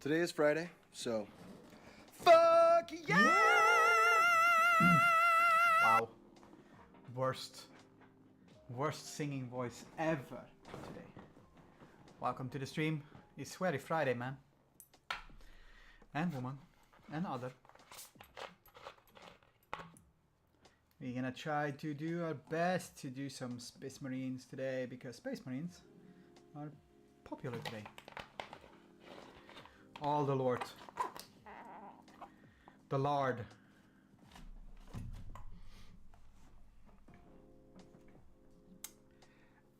Today is Friday, so fuck yeah! Wow. Worst singing voice ever today. Welcome to the stream. It's very Friday, man. And woman. And other. We're gonna try to do our best to do some Space Marines today, because Space Marines are popular today. All the Lord. The Lord.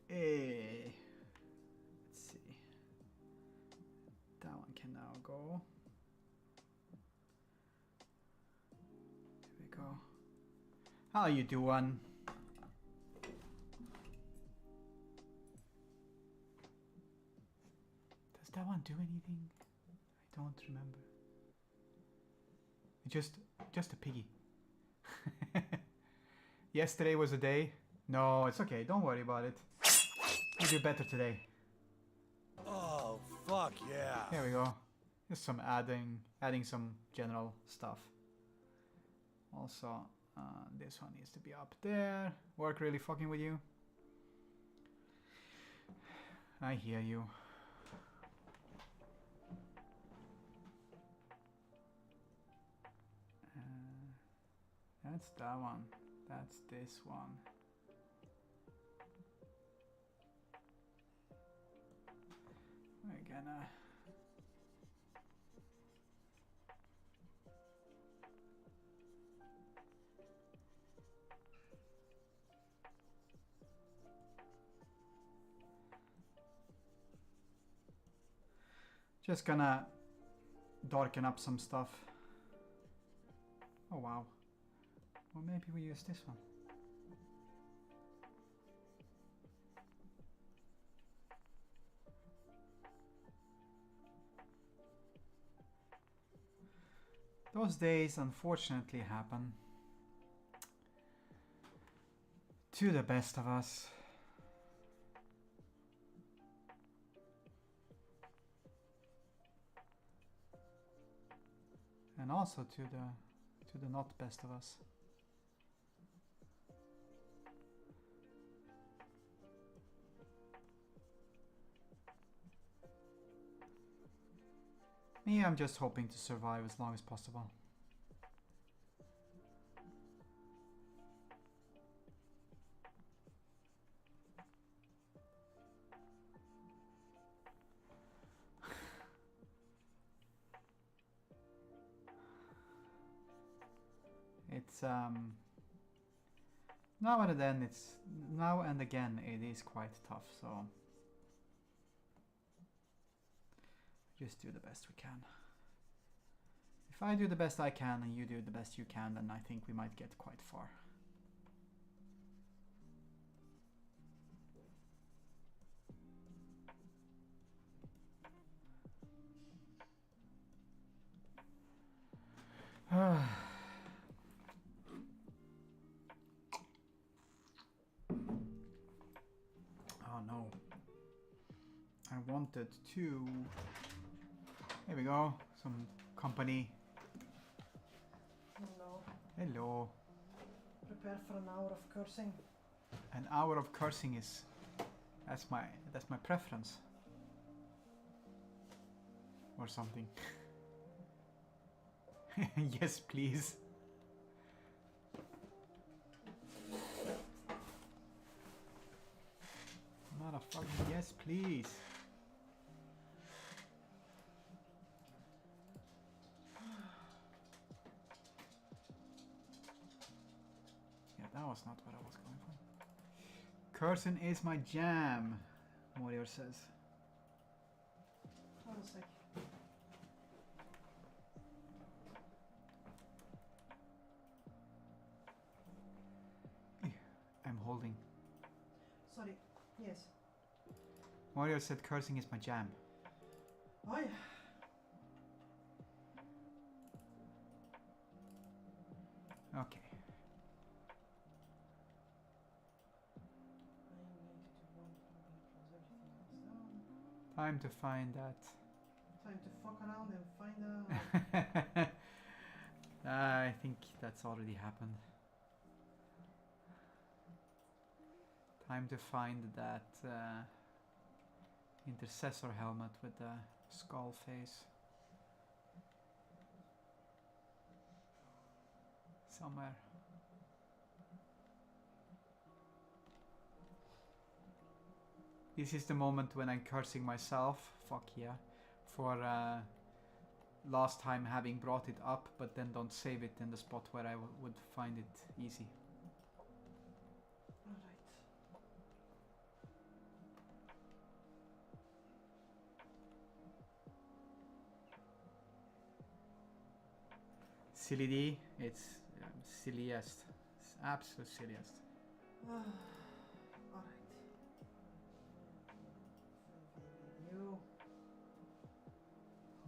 Let's see. That one can now go. There we go. How you doing? Does that one do anything? I don't remember. Just a piggy. Yesterday was a day. No, it's okay. Don't worry about it. We'll do better today. Oh, fuck yeah. Here we go. Just some adding some general stuff. Also, this one needs to be up there. Work really fucking with you. I hear you. That's that one. That's this one. We're gonna... Just gonna darken up some stuff. Oh wow. Well, maybe we use this one. Those days unfortunately happen to the best of us. And also to the not best of us. Me, I'm just hoping to survive as long as possible. It's now and again it is quite tough, so just do the best we can. If I do the best I can and you do the best you can, then I think we might get quite far. Oh no. I wanted to... There we go. Some company. Hello. Hello. Prepare for an hour of cursing. An hour of cursing is... That's my preference. Or something. Yes, please. Motherfucker, yes, please. Yeah, that was not what I was going for. Cursing is my jam, Warrior says. Hold a sec. I'm holding. Sorry. Yes. Warrior said cursing is my jam. Oi. Okay. I'm going to do one, I'm going to close everything else down. Time to find that time to fuck around and find out. I think that's already happened. Time to find that intercessor helmet with the skull face. Somewhere. This is the moment when I'm cursing myself, fuck yeah, for last time having brought it up, but then don't save it in the spot where I would find it easy. Alright. Silly D, it's silliest. It's absolute silliest. Alright. You.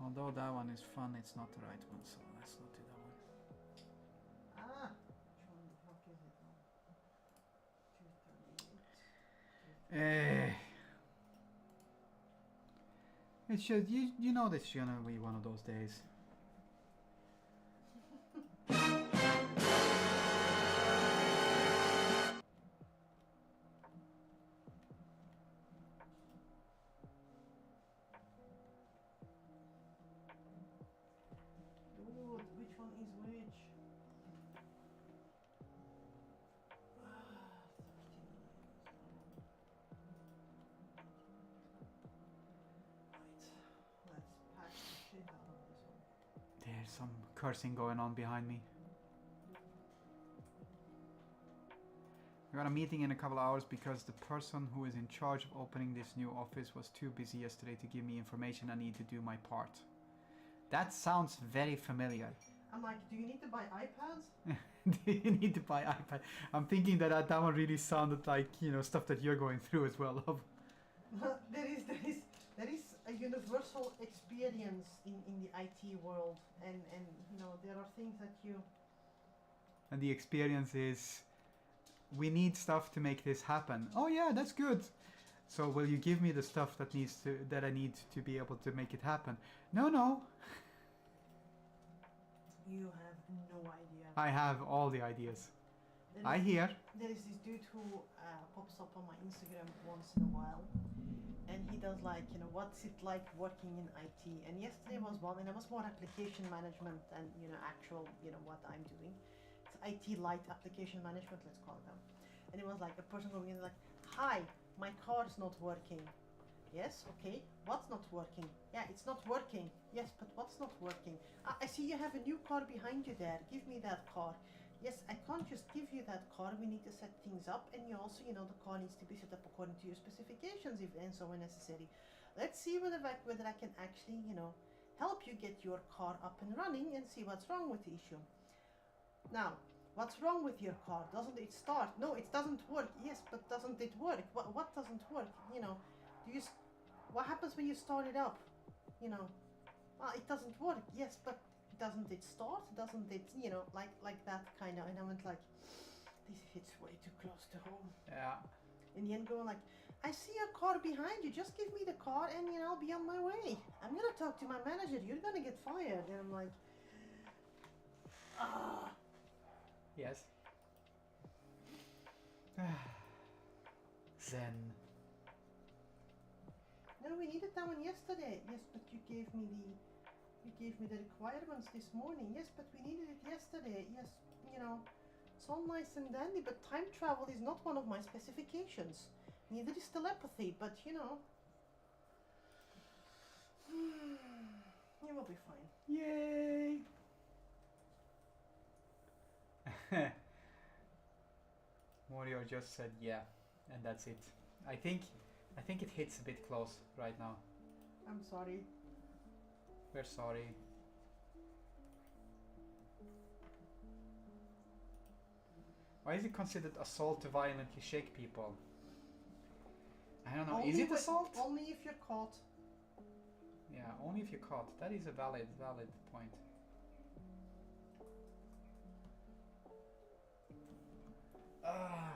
Although that one is fun, it's not the right one, so let's not do that one. Ah! Which one the fuck is it now? 238. It's just, you know this is gonna be one of those days. Dude, which one is which? Ah, 39. Right, let's pack the shit out of this one. There's some cursing going on behind me. I got a meeting in a couple hours because the person who is in charge of opening this new office was too busy yesterday to give me information. I need to do my part. That sounds very familiar. I'm like, do you need to buy iPads? Do you need to buy iPad? I'm thinking that that one really sounded like, you know, stuff that you're going through as well. there is a universal experience in the IT world, and you know there are things that you. And the experience is, we need stuff to make this happen. Oh yeah, that's good. So will you give me the stuff that I need to be able to make it happen? No. You have no idea. I have all the ideas. There I is- hear. There is this dude who pops up on my Instagram once in a while, and he does like, you know, what's it like working in IT? And yesterday was one, and it was more application management than, you know, actual, you know, what I'm doing. It's IT light application management, let's call it that. And it was like a person going in like, hi, my car's not working. Yes, okay. What's not working? Yeah, it's not working. Yes, but what's not working? I see you have a new car behind you there. Give me that car. Yes, I can't just give you that car. We need to set things up, and you also, you know, the car needs to be set up according to your specifications, if and so when necessary. Let's see whether I can actually, you know, help you get your car up and running and see what's wrong with the issue. Now, what's wrong with your car? Doesn't it start? No, it doesn't work. Yes, but doesn't it work? What doesn't work? You know, what happens when you start it up? You know, well, it doesn't work. Yes, but doesn't it start? Doesn't it, you know, like that kind of? And I went like, this hits way too close to home. Yeah. In the end, going like, I see a car behind you. Just give me the car, and you know, I'll be on my way. I'm gonna talk to my manager. You're gonna get fired. And I'm like, ah. Yes. Zen. No, we needed that one yesterday. Yes, but you gave me the requirements this morning. Yes, but we needed it yesterday. Yes, you know, it's all nice and dandy, but time travel is not one of my specifications. Neither is telepathy, but you know, you will be fine. Yay! Morio just said yeah, and that's it. I think it hits a bit close right now. I'm sorry. We're sorry. Why is it considered assault to violently shake people? I don't know. Is it assault? Only if you're caught. Yeah, only if you're caught. That is a valid point. Ah.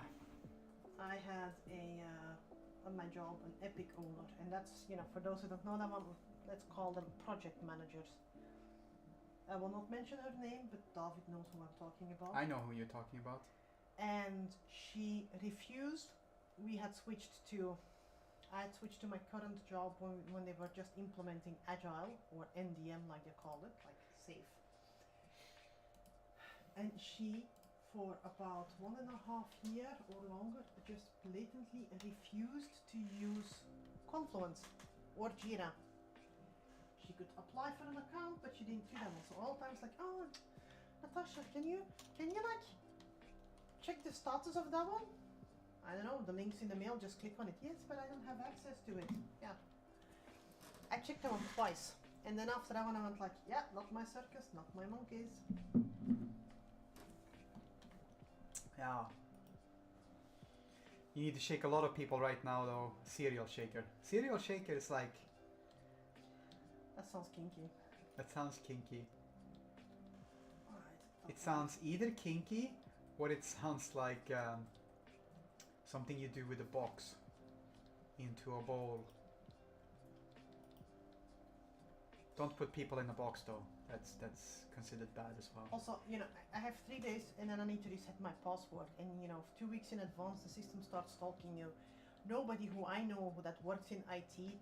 I had on my my job an epic owner, and that's, you know, for those who don't know them, let's call them project managers. I will not mention her name, but David knows who I'm talking about. I know who you're talking about. And she refused. I had switched to my current job when they were just implementing Agile, or NDM like they call it, like safe. And she, for about 1.5 years or longer, just blatantly refused to use Confluence or Jira. She could apply for an account, but she didn't do that. So all the times like, oh, Natasha, can you like check the status of that one? I don't know, the link's in the mail, just click on it. Yes, but I don't have access to it. Yeah. I checked that one twice. And then after that one I went like, yeah, not my circus, not my monkeys. Yeah. You need to shake a lot of people right now though. Serial shaker. Serial shaker is like... That sounds kinky. That sounds kinky. Alright. It sounds either kinky or it sounds like something you do with a box into a bowl. Don't put people in a box though. That's considered bad as well. Also, you know, I have 3 days and then I need to reset my password. And you know, 2 weeks in advance the system starts stalking you. Nobody who I know that works in IT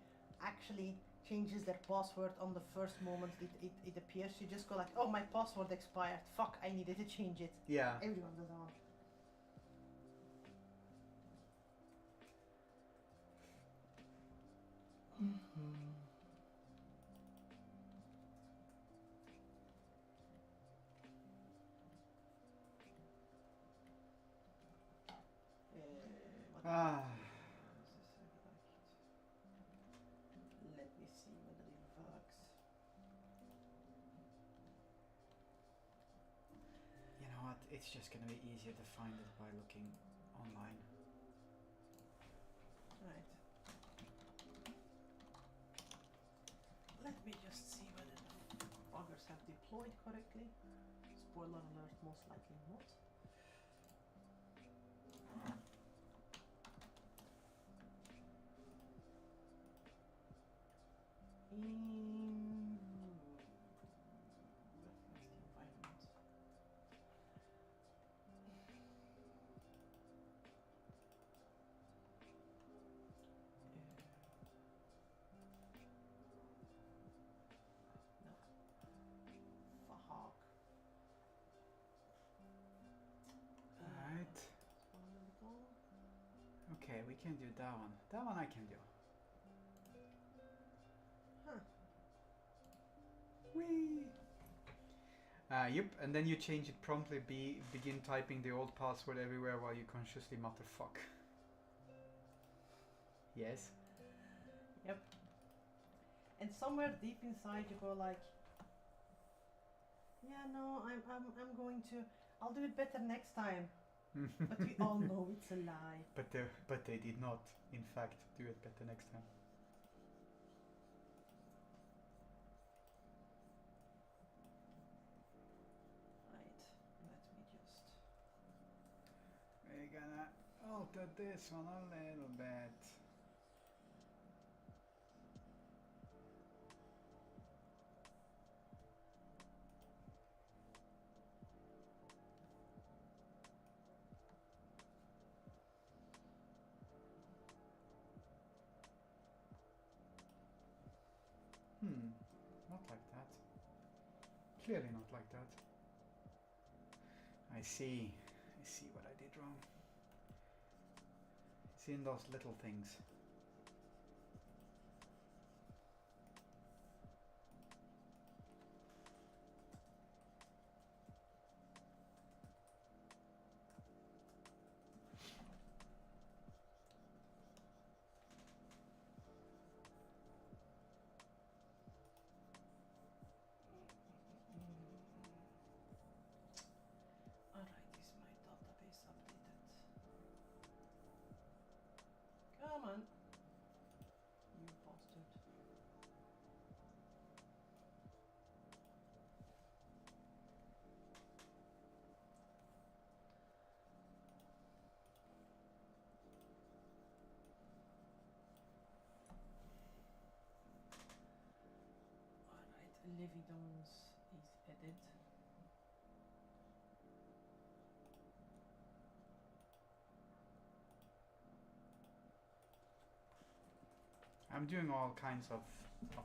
actually changes their password on the first moment it appears. You just go like, oh, my password expired. Fuck, I needed to change it. Yeah. Everyone does that. Ah. Let me see whether it works. You know what? It's just gonna be easier to find it by looking online. Right. Let me just see whether the buggers have deployed correctly. Spoiler alert, most likely not. Where's the environment? No. Fuck. Alright. Okay, we can do that one. That one I can do. Huh. Whee! Yep, and then you change it promptly, begin typing the old password everywhere while you consciously mutter fuck. Yes? Yep. And somewhere deep inside you go like, yeah, no, I'm going to, I'll do it better next time. But we all know it's a lie. But they did not, in fact, do it better next time. Right, let me just... We're gonna alter this one a little bit. Not like that. Clearly not like that. I see what I did wrong. It's in those little things. Alright, is my database updated? Come on. Levidons is added. I'm doing all kinds of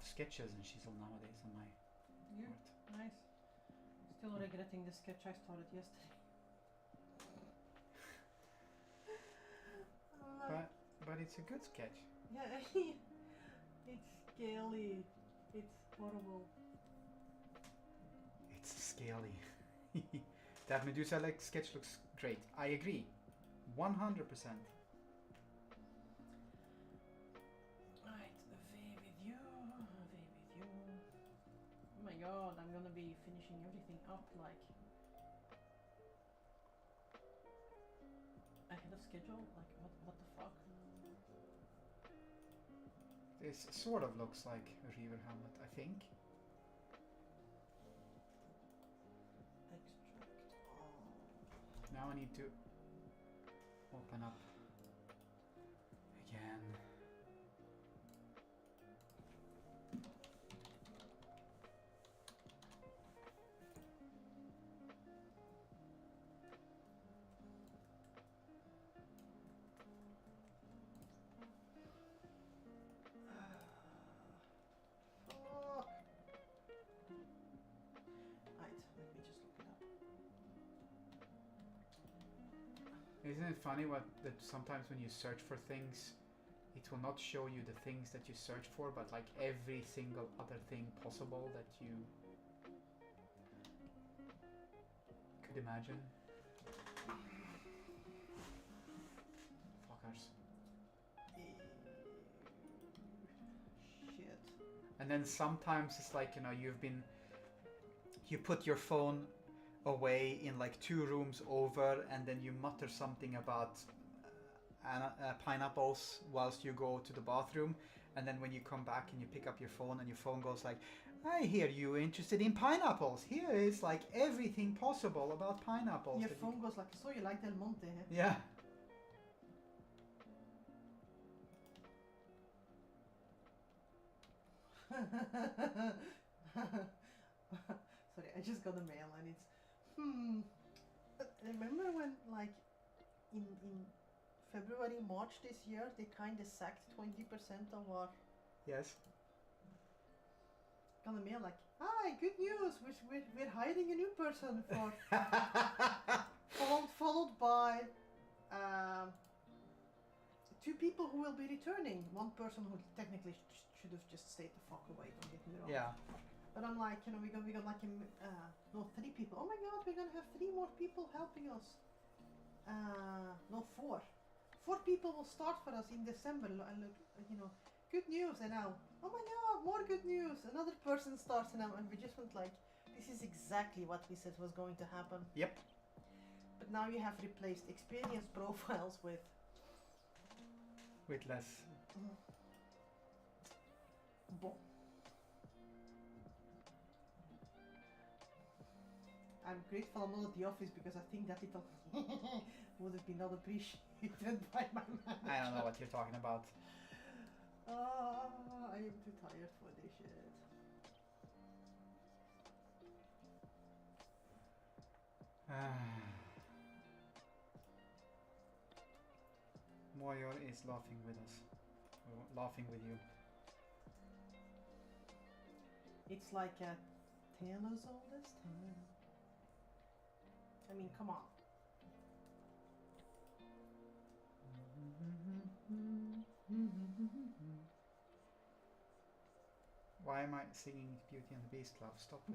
sketches and chisel nowadays on my Yeah, art. nice. Still regretting the sketch I started yesterday. But it's a good sketch. Yeah, it's scaly. It's horrible. It's scaly. That Medusa like sketch looks great. I agree. 100%. Right, the V with you, V with you. Oh my god, I'm gonna be finishing everything up like ahead of schedule. Like what the fuck? This sort of looks like a Reaver helmet, I think. Extract. Now I need to open up again. Fuck. Right, let me just look it up. Isn't it funny that sometimes when you search for things, it will not show you the things that you search for, but like every single other thing possible that you could imagine. Fuckers. Shit. And then sometimes it's like, you know, you put your phone away in like 2 rooms over, and then you mutter something about pineapples whilst you go to the bathroom, and then when you come back and you pick up your phone and your phone goes like, I hear you interested in pineapples. Here is like everything possible about pineapples. Your phone goes like, so you like Del Monte, eh? Yeah. Sorry, I just got a mail and it's remember when like in February, March this year they kinda sacked 20% of our Yes. got a mail like, hi, good news, we're hiring a new person for followed by 2 people who will be returning. One person who technically should have just stayed the fuck away, don't get me wrong. Yeah. But I'm like, you know, we got like 3 people. Oh my god, we're gonna have 3 more people helping us. No, 4. 4 people will start for us in December. And look, you know, good news. And now, oh my god, more good news. Another person starts now, and we just went like, this is exactly what we said was going to happen. Yep. But now you have replaced experience profiles with less. Bon. I'm grateful I'm not at the office because I think that it would have been not appreciated by my manager. I don't know what you're talking about. I am too tired for this shit. Moyor is laughing with us. Or laughing with you. It's like a tale as old as time. I mean, come on. Why am I singing Beauty and the Beast, love? Stop it.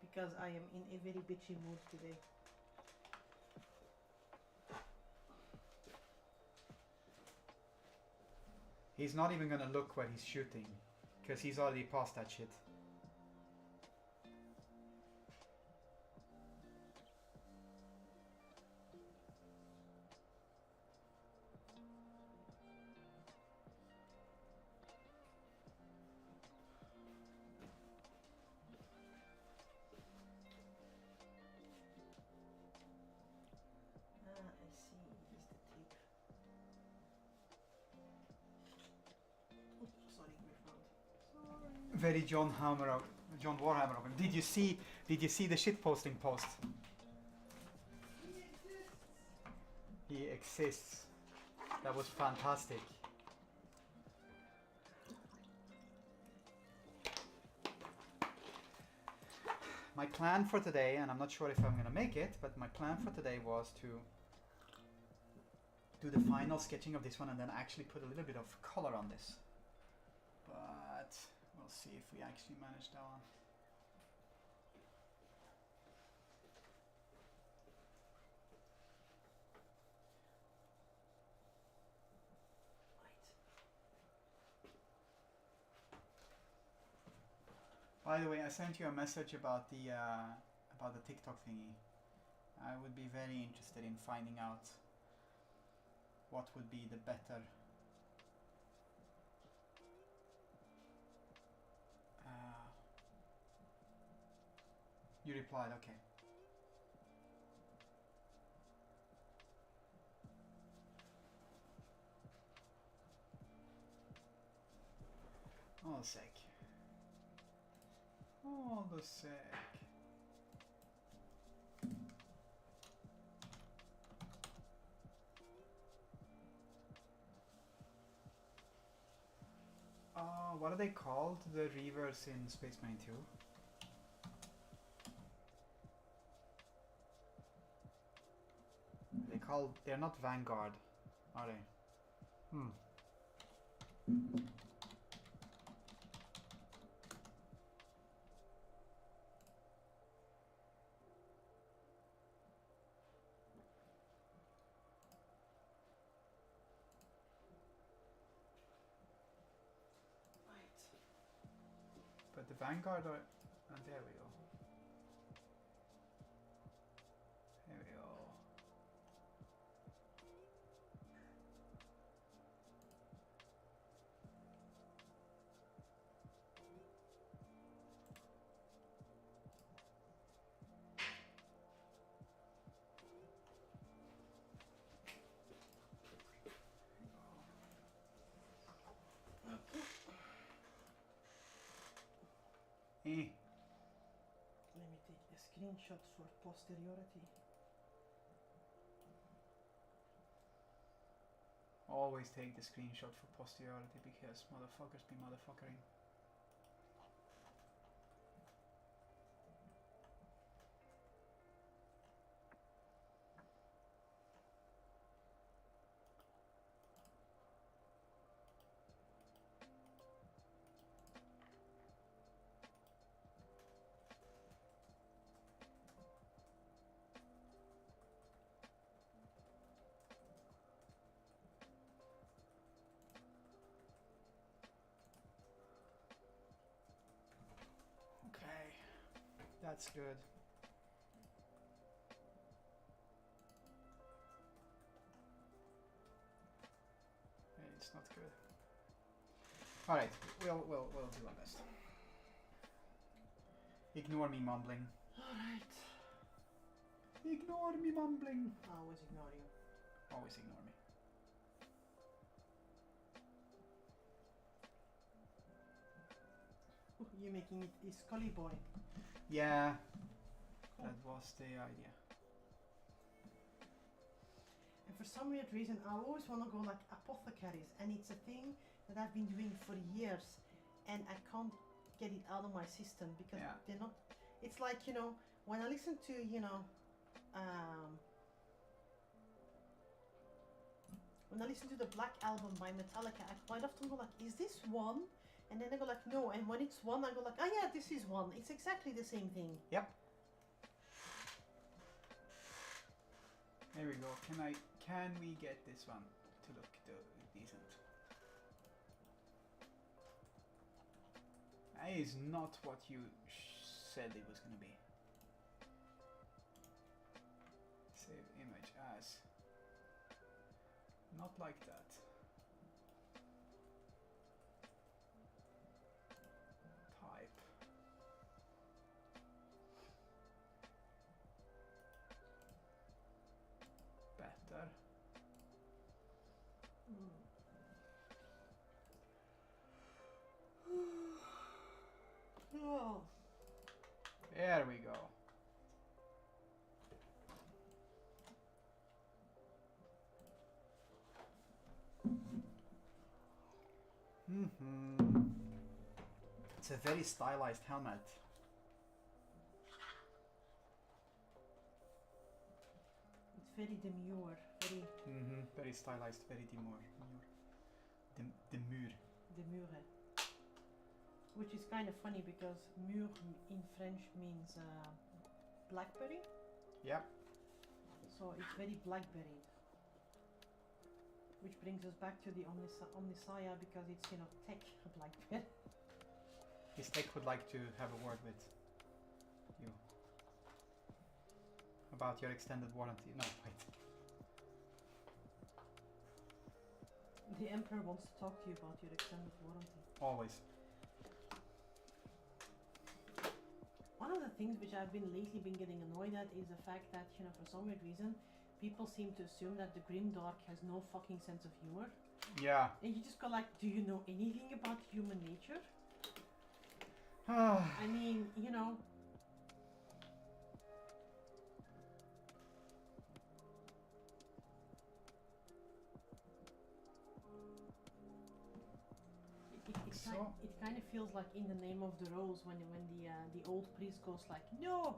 Because I am in a very bitchy mood today. He's not even gonna look where he's shooting, because he's already past that shit. I see. Is the tape. Sorry, we found. Sorry. very John Warhammer of him. Did you see the shitposting post? He exists. That was fantastic. My plan for today, and I'm not sure if I'm gonna make it, but my plan for today was to do the final sketching of this one and then actually put a little bit of color on this. But we'll see if we actually manage that one. By the way, I sent you a message about the TikTok thingy. I would be very interested in finding out what would be the better you replied, okay. Hold a sec. Hold a sec. What are they called? The reavers in Space Marine 2? They're not Vanguard, are they? But the Vanguard are... Oh, there we go. There we go. Let me take a screenshot for posterity. Always take the screenshot for posterity because motherfuckers be motherfuckering. That's good. It's not good. All right, we'll do our best. Ignore me mumbling. All right. Ignore me mumbling. I always ignore you. Always ignore me. You're making it a Scully boy. Yeah, that was the idea. And for some weird reason, I always want to go like apothecaries, and it's a thing that I've been doing for years, and I can't get it out of my system because they're not. It's like, you know, when I listen to, you know, when I listen to the Black Album by Metallica, I quite often go like, is this one? And then I go like, no, and when it's one, I go like, oh yeah, this is one. It's exactly the same thing. Yep. There we go. Can we get this one to look decent? That is not what you said it was gonna be. Save image as. Not like that. Better. It's a very stylized helmet. It's very demure, very Very stylized, very demure. Demure. demure. Which is kind of funny because mûr in French means blackberry. Yeah. So it's very blackberried. Which brings us back to the Omnisaya because it's, you know, tech blackberry. His tech would like to have a word with you. About your extended warranty. No, wait. The Emperor wants to talk to you about your extended warranty. Always. One of the things which I've been lately been getting annoyed at is the fact that, you know, for some weird reason, people seem to assume that the Grimdark has no fucking sense of humor. Yeah. And you just go like, do you know anything about human nature? I mean, you know... It kind of feels like In the Name of the Rose when the old priest goes like, no,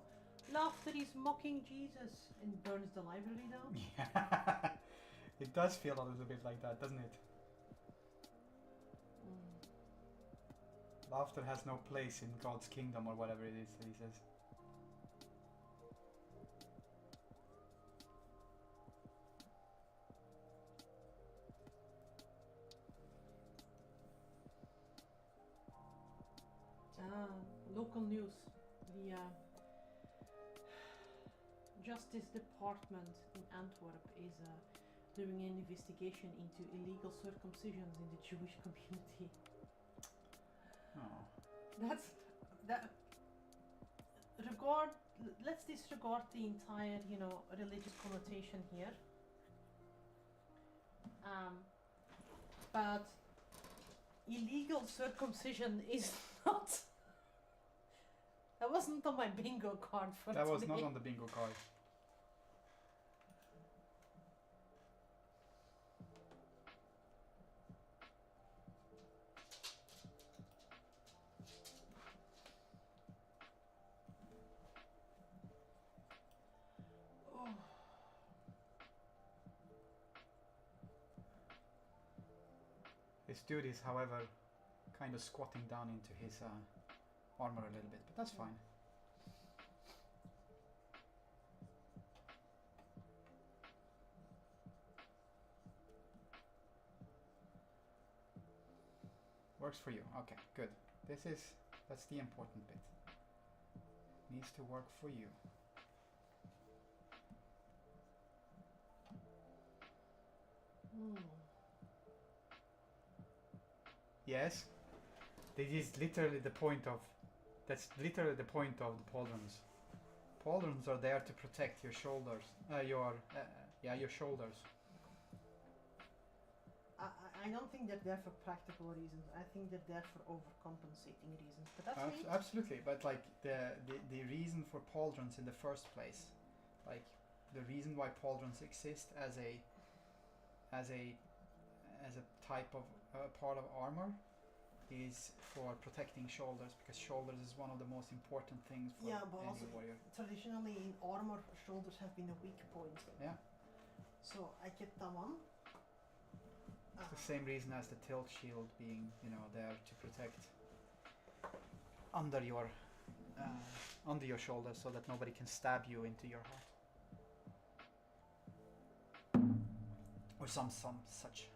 laughter is mocking Jesus, and burns the library down. Yeah. It does feel a little bit like that, doesn't it? Laughter has no place in God's kingdom or whatever it is that he says. Local news. The Justice Department in Antwerp is doing an investigation into illegal circumcisions in the Jewish community. Oh. Let's disregard the entire, you know, religious connotation here. But illegal circumcision is not. That wasn't on my bingo card for That today. was not on the bingo card. Oh. This dude is, however, kind of squatting down into his armor a little bit, but that's fine. Works for you. Okay, good. That's the important bit. Needs to work for you. Yes. This is literally the point of. That's literally the point of the pauldrons. Pauldrons are there to protect your shoulders. Your shoulders. I don't think they're there for practical reasons. I think they're there for overcompensating reasons. But that's me. Absolutely, but like the reason for pauldrons in the first place, like the reason why pauldrons exist as a type of part of armor is for protecting shoulders, because shoulders is one of the most important things for Yeah, but any also warrior. traditionally in armor, shoulders have been a weak point. Yeah. So I get that one. It's the same reason as the tilt shield being, you know, there to protect under your shoulders so that nobody can stab you into your heart. Or some such.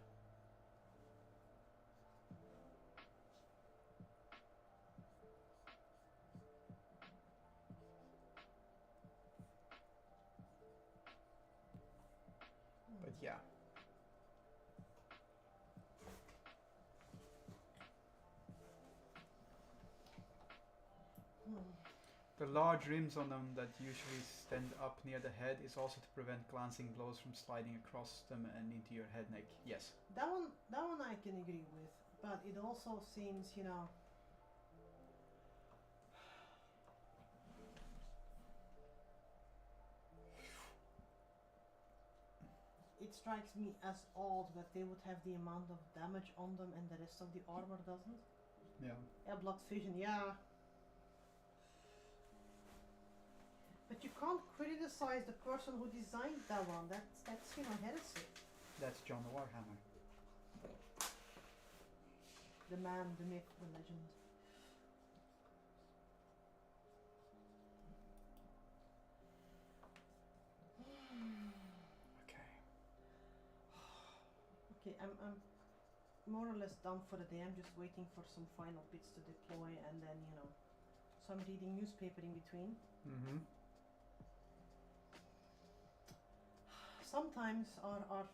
But yeah. The large rims on them that usually stand up near the head is also to prevent glancing blows from sliding across them and into your head neck. Yes. That one I can agree with, but it also seems, you know, it it strikes me as odd that they would have the amount of damage on them and the rest of the armor doesn't. Yeah. Yeah, blood fusion, yeah. But you can't criticize the person who designed that one. That's you know, heresy. That's John Warhammer. The man, the myth, the legend. Okay. Okay, I'm more or less done for the day. I'm just waiting for some final bits to deploy, and then you know, so I'm reading newspaper in between. Mm-hmm. Sometimes our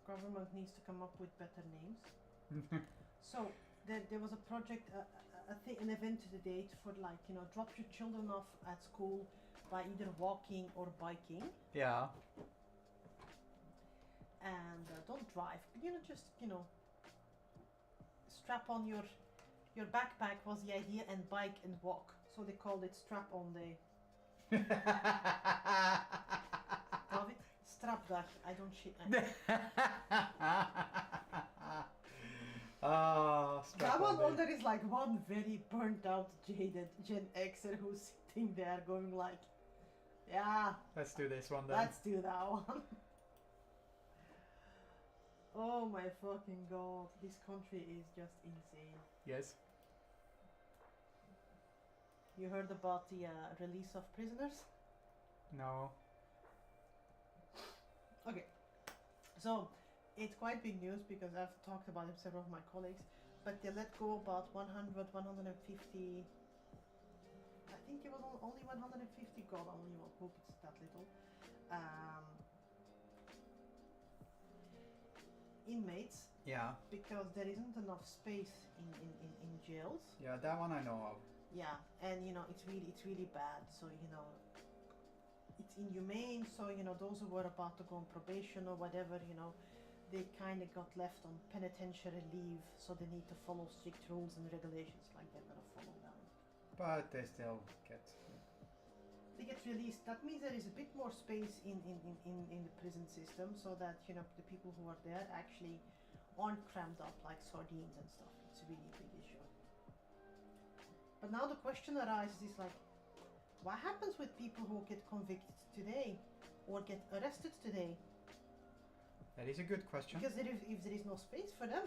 government needs to come up with better names. So there was a project, an event today for like, you know, drop your children off at school by either walking or biking, Yeah. and don't drive. You know, just you know, strap on your backpack was the idea, and bike and walk. So they called it strap on day. David, strapdag. I don't shit. Strap That one on there is like one very burnt out, jaded Gen Xer who's sitting there going like, yeah, Let's do this one then. let's do that one. Oh my fucking god, this country is just insane. Yes. You heard about the release of prisoners? No. Okay, so it's quite big news because I've talked about it with several of my colleagues, but they let go about 100, 150, I think it was only 150, god I only hope it's that little, inmates, Yeah. because there isn't enough space in jails. Yeah, that one I know of. Yeah, and you know, it's really bad, so you know, it's inhumane, so you know, those who were about to go on probation or whatever, you know, they kind of got left on penitentiary leave, so they need to follow strict rules and regulations, like they're gonna follow them. But they still get... They get released. That means there is a bit more space in the prison system, so that you know, the people who are there actually aren't crammed up like sardines and stuff. It's really a big issue. But now the question arises is like, what happens with people who get convicted today or get arrested today? That is a good question. Because if there is no space for them,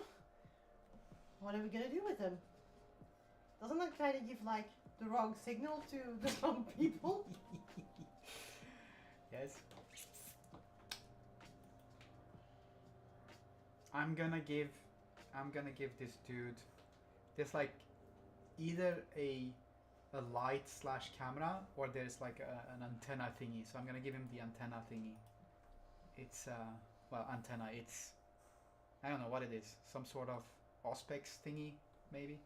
what are we gonna do with them? Doesn't that kind of give like the wrong signal to the wrong people? Yes. I'm gonna give this dude, there's like either a light slash camera, or there's like an antenna thingy. So I'm gonna give him the antenna thingy. It's well, antenna. It's, I don't know what it is. Some sort of auspex thingy, maybe.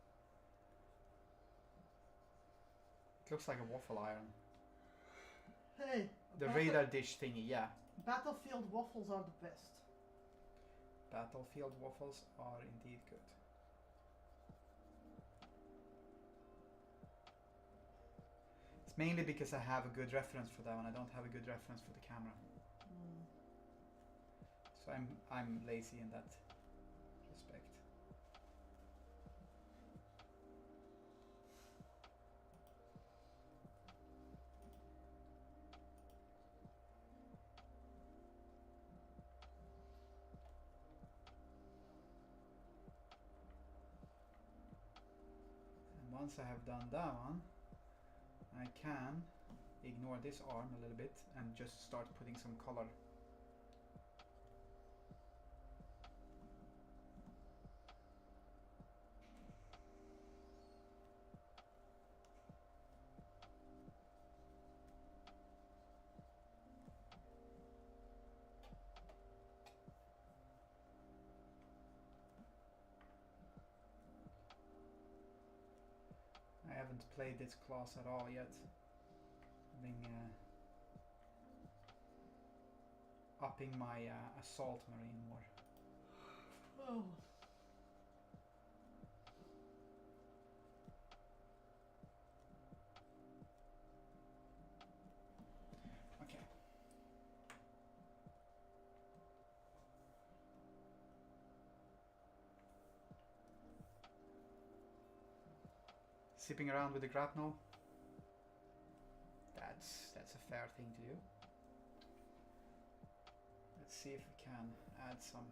It looks like a waffle iron. Hey, The radar dish thingy, yeah. Battlefield waffles are the best. Battlefield waffles are indeed good. It's mainly because I have a good reference for that one. I don't have a good reference for the camera. Mm. So I'm lazy in that respect. And once I have done that one, I can ignore this arm a little bit and just start putting some color. I haven't played this class at all yet. I've been upping my assault marine more. Oh. Okay. zipping around with the grapnel. That's a fair thing to do. Let's see if we can add some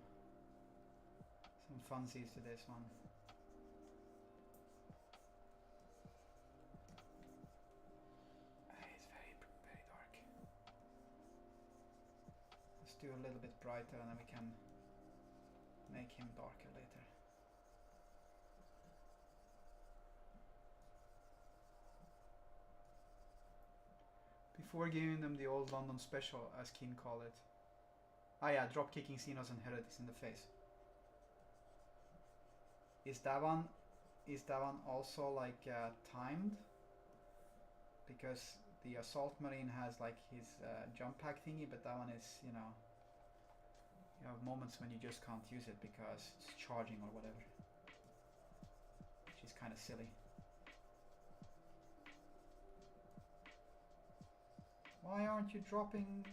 funsies to this one. It's very dark. Let's do a little bit brighter and then we can make him darker later. Before giving them the old London special, as Keen call it. Ah yeah, drop kicking Xenos and heretics in the face. Is that one also like timed? Because the assault marine has like his jump pack thingy, but that one is, you know, you have moments when you just can't use it because it's charging or whatever, which is kind of silly. Why aren't you dropping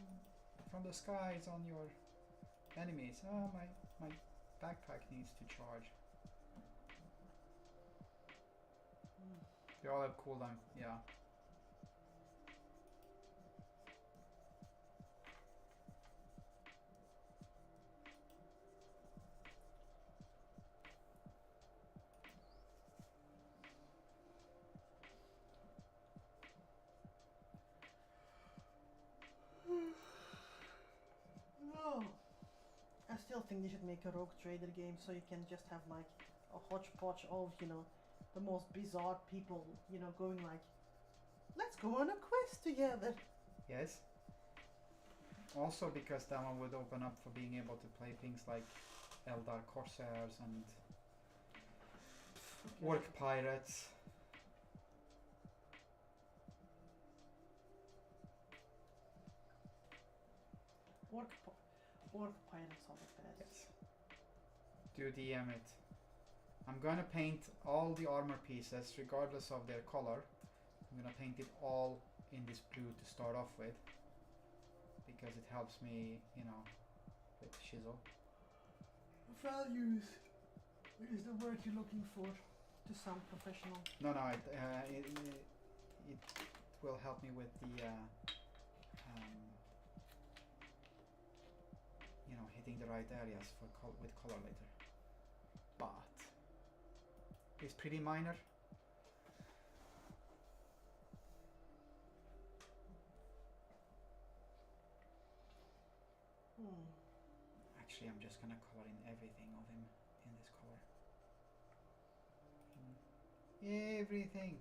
from the skies on your enemies? Oh, my backpack needs to charge. They all have cooldown, yeah. No. I still think they should make a rogue trader game so you can just have like a hodgepodge of, you know, the most bizarre people, you know, going like, let's go on a quest together. Yes. Also because that one would open up for being able to play things like Eldar Corsairs and Orc Pirates. Orc pirates are the best. Yes. Do DM it. I'm gonna paint all the armor pieces regardless of their color. I'm gonna paint it all in this blue to start off with, because it helps me, you know, with chisel. Values is the word you're looking for to sound professional. No, it will help me with the you know, hitting the right areas for with color later. But it's pretty minor. Actually, I'm just gonna color in everything of him in this color. Everything.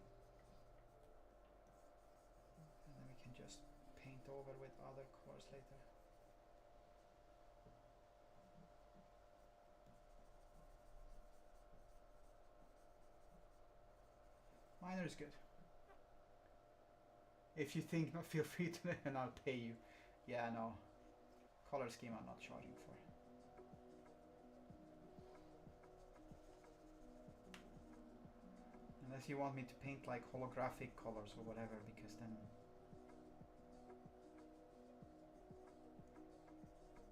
And then we can just paint over with other colors later. Minor is good. If you think, feel free to, and I'll pay you. Yeah, no. Color scheme I'm not charging for. Unless you want me to paint like holographic colors or whatever, because then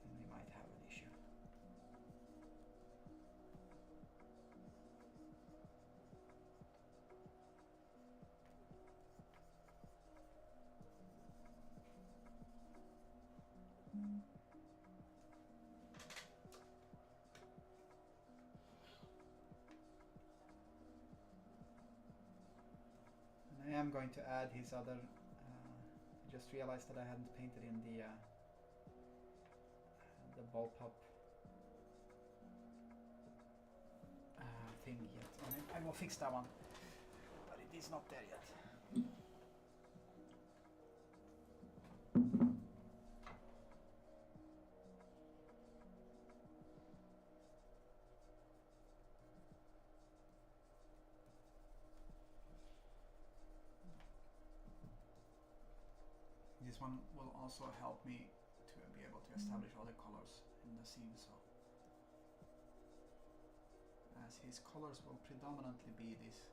we might have an issue. I am going to add his other. I just realized that I hadn't painted in the bullpup thing yet on it. I will fix that one, but it is not there yet. This one will also help me to be able to establish other colors in the scene, so as his colors will predominantly be this.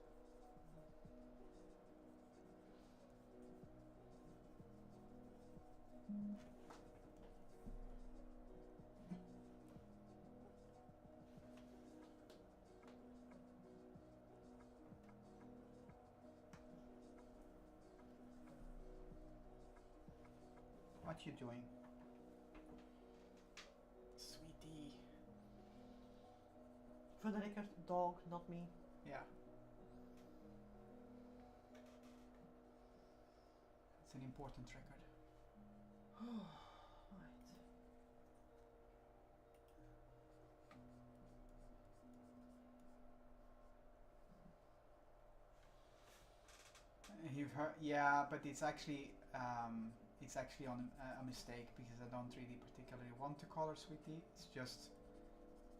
What you doing? Sweetie. For the record, dog, not me. Yeah. It's an important record. Right. You've heard, yeah, but it's actually on a mistake because I don't really particularly want to call her Sweetie. It's just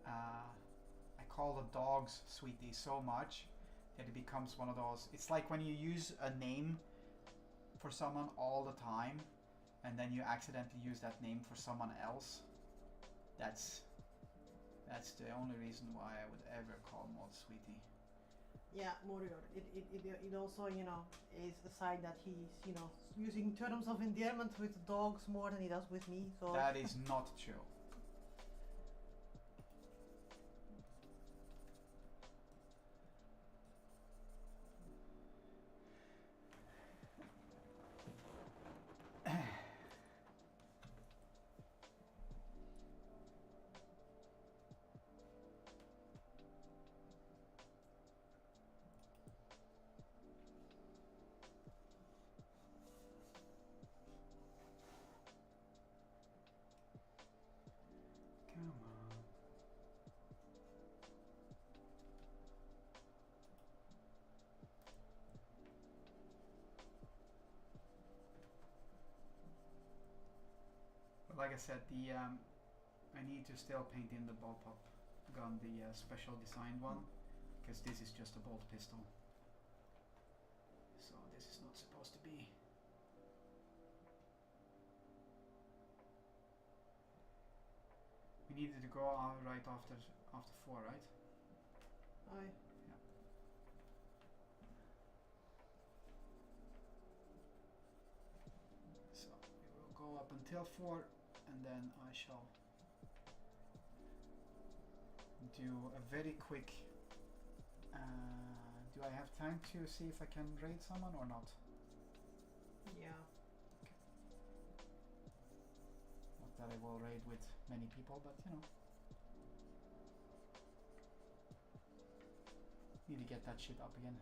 I call the dogs Sweetie so much that it becomes one of those. It's like when you use a name for someone all the time, and then you accidentally use that name for someone else. That's the only reason why I would ever call Maud Sweetie. Yeah, Morior. It also, you know, is the side that he's, you know, using terms of endearment with dogs more than he does with me. So That is not true. Come on. But like I said, I need to still paint in the bullpup gun, the special designed one, because this is just a bolt pistol. So this is not supposed to be. We needed to go right after 4, right? Aye. Yeah. So we will go up until 4, and then I shall do a very quick. Do I have time to see if I can raid someone or not? Yeah. Not that I will raid with many people, but you know. Need to get that shit up again.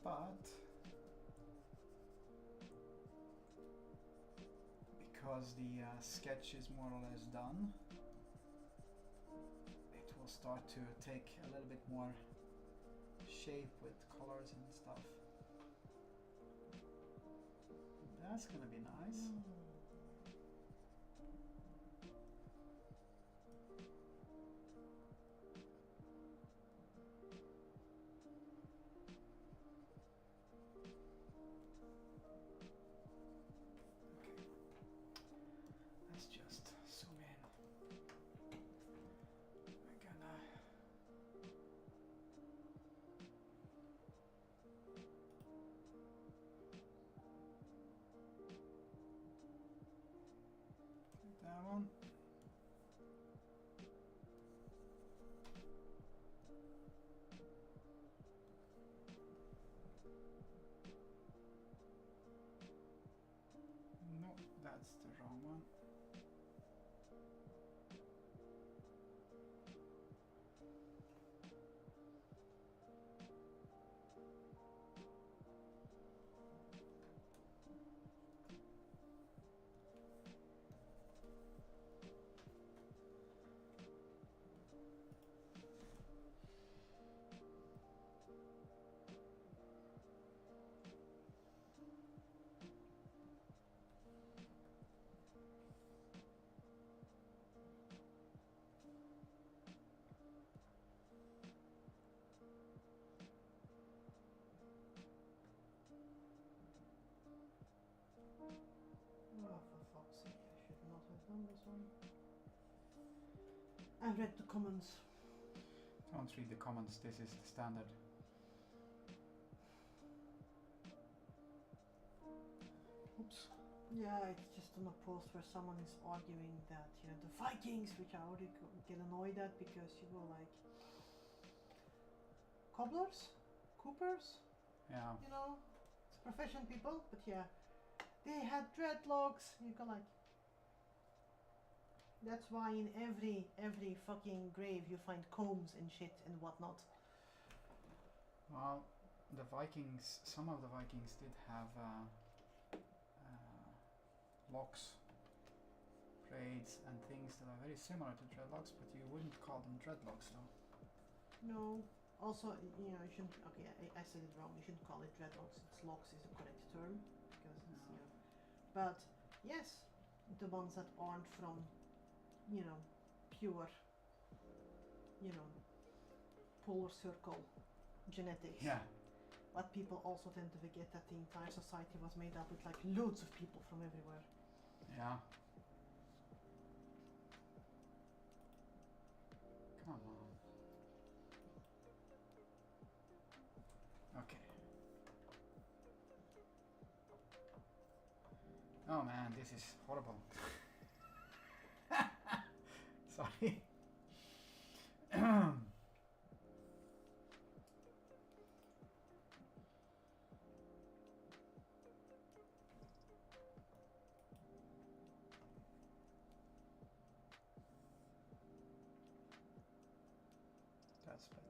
But because the sketch is more or less done, it will start to take a little bit more shape with colors and stuff. That's gonna be nice. Let's just zoom in. We're gonna get that one. No, that's the wrong one. on this one. I read the comments. Don't read the comments, this is the standard. Oops. Yeah, it's just on a post where someone is arguing that, you know, the Vikings, which I already get annoyed at because you were like cobblers, coopers, Yeah. you know, it's profession people, but yeah, they had dreadlocks. You go like, that's why in every fucking grave you find combs and shit and whatnot. Well, the Vikings, some of the Vikings did have locks, braids, and things that are very similar to dreadlocks, but you wouldn't call them dreadlocks, though. No. Also, you know, you shouldn't. Okay, I said it wrong. You shouldn't call it dreadlocks. It's locks is the correct term because it's, you know. But yes, the ones that aren't from, you know, pure, you know, polar circle genetics. Yeah. But people also tend to forget that the entire society was made up with like loads of people from everywhere. Yeah. Come on. Okay. Oh man, this is horrible. Sorry. That's better.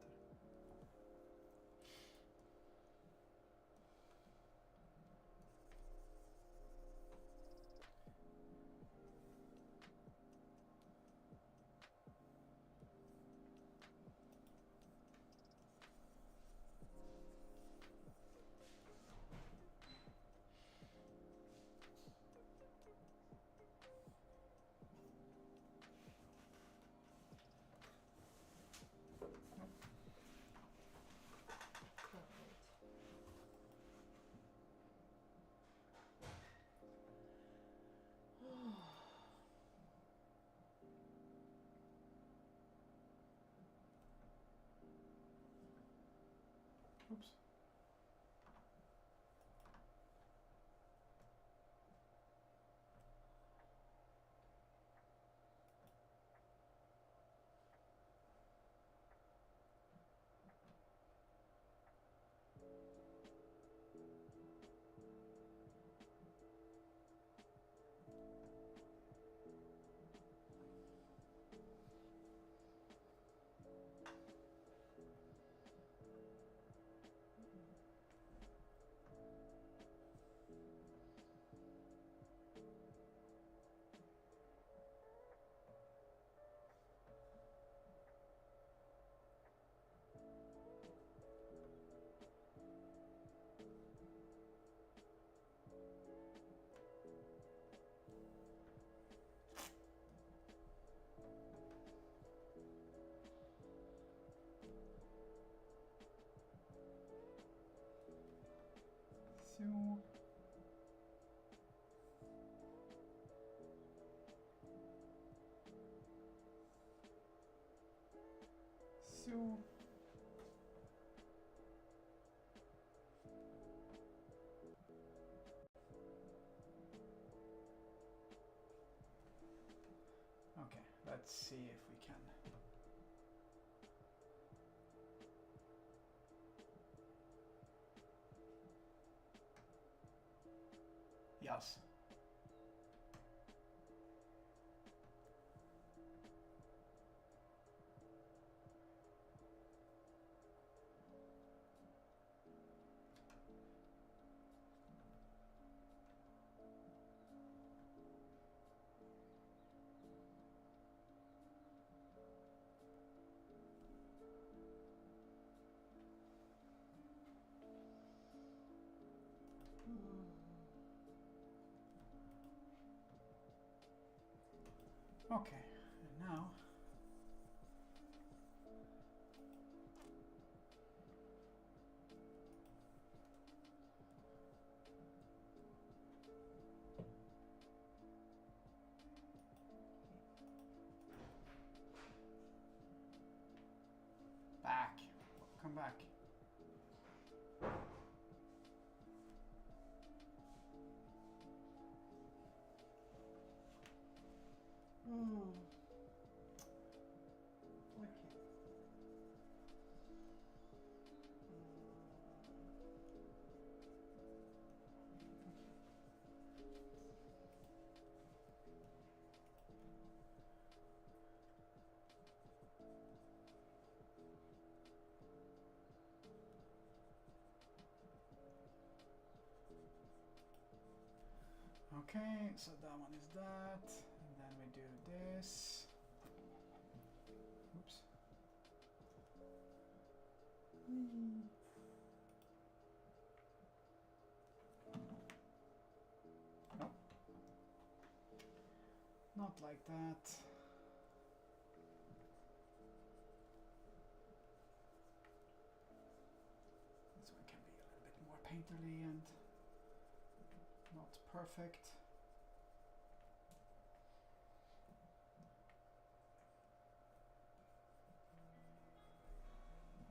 Oops. So okay, let's see if we can. Yes. Okay, and now back. Hmm. Okay. Okay, so that one is that, and then we do this. Oops. No. Not like that. This one can be a little bit more painterly and not perfect.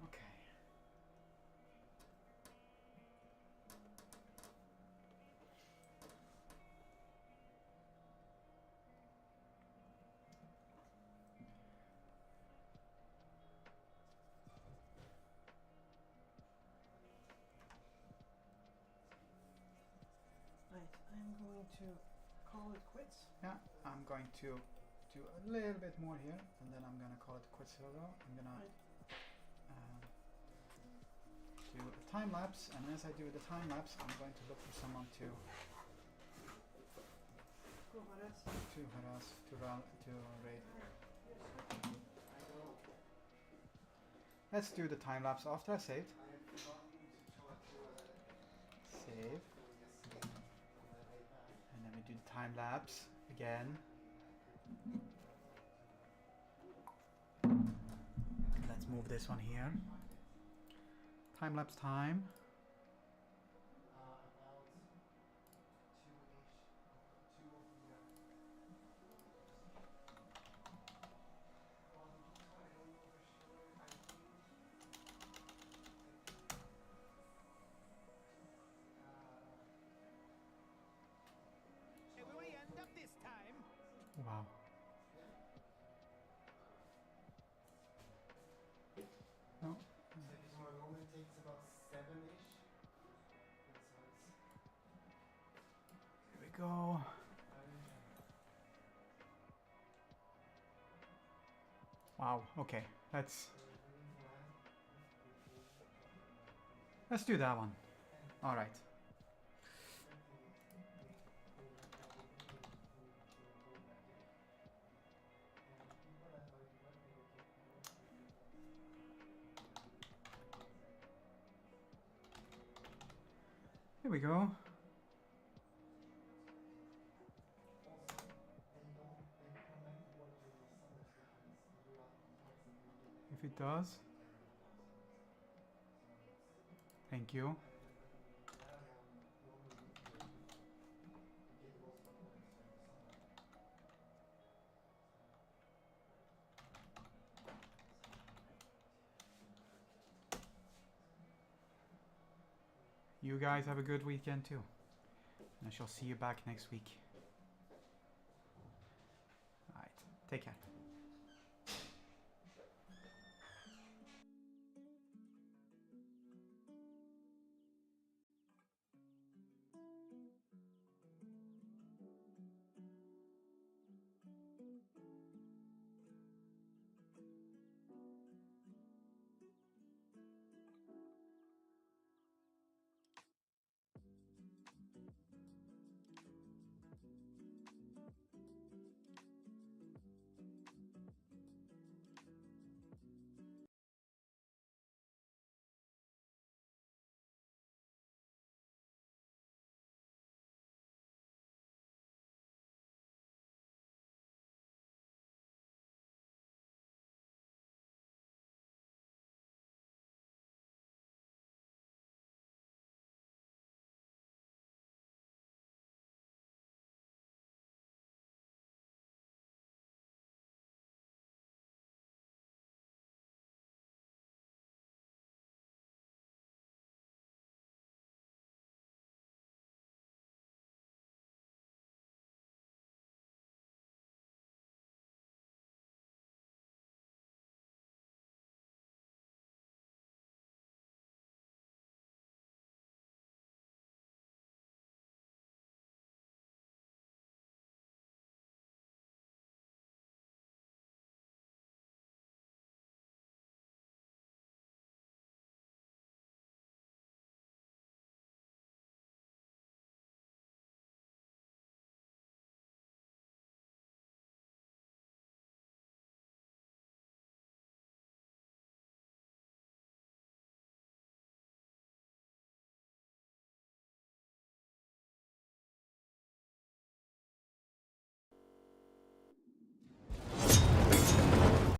Okay. Right, I'm going to call it quits. Yeah, I'm going to do a little bit more here, and then I'm gonna call it quits. I'm gonna do a time lapse, and as I do the time lapse, I'm going to look for someone to harass, to raid. Let's do the time lapse after I saved. Save. And then we do the time lapse again. Let's move this one here. Time lapse time. Hey, will we end up this time? Wow. No. Normally takes about 7-ish. Here we go. Wow. Okay. Let's do that one. All right. Here we go. If it does. Thank you. You guys have a good weekend too. And I shall see you back next week. Alright, take care.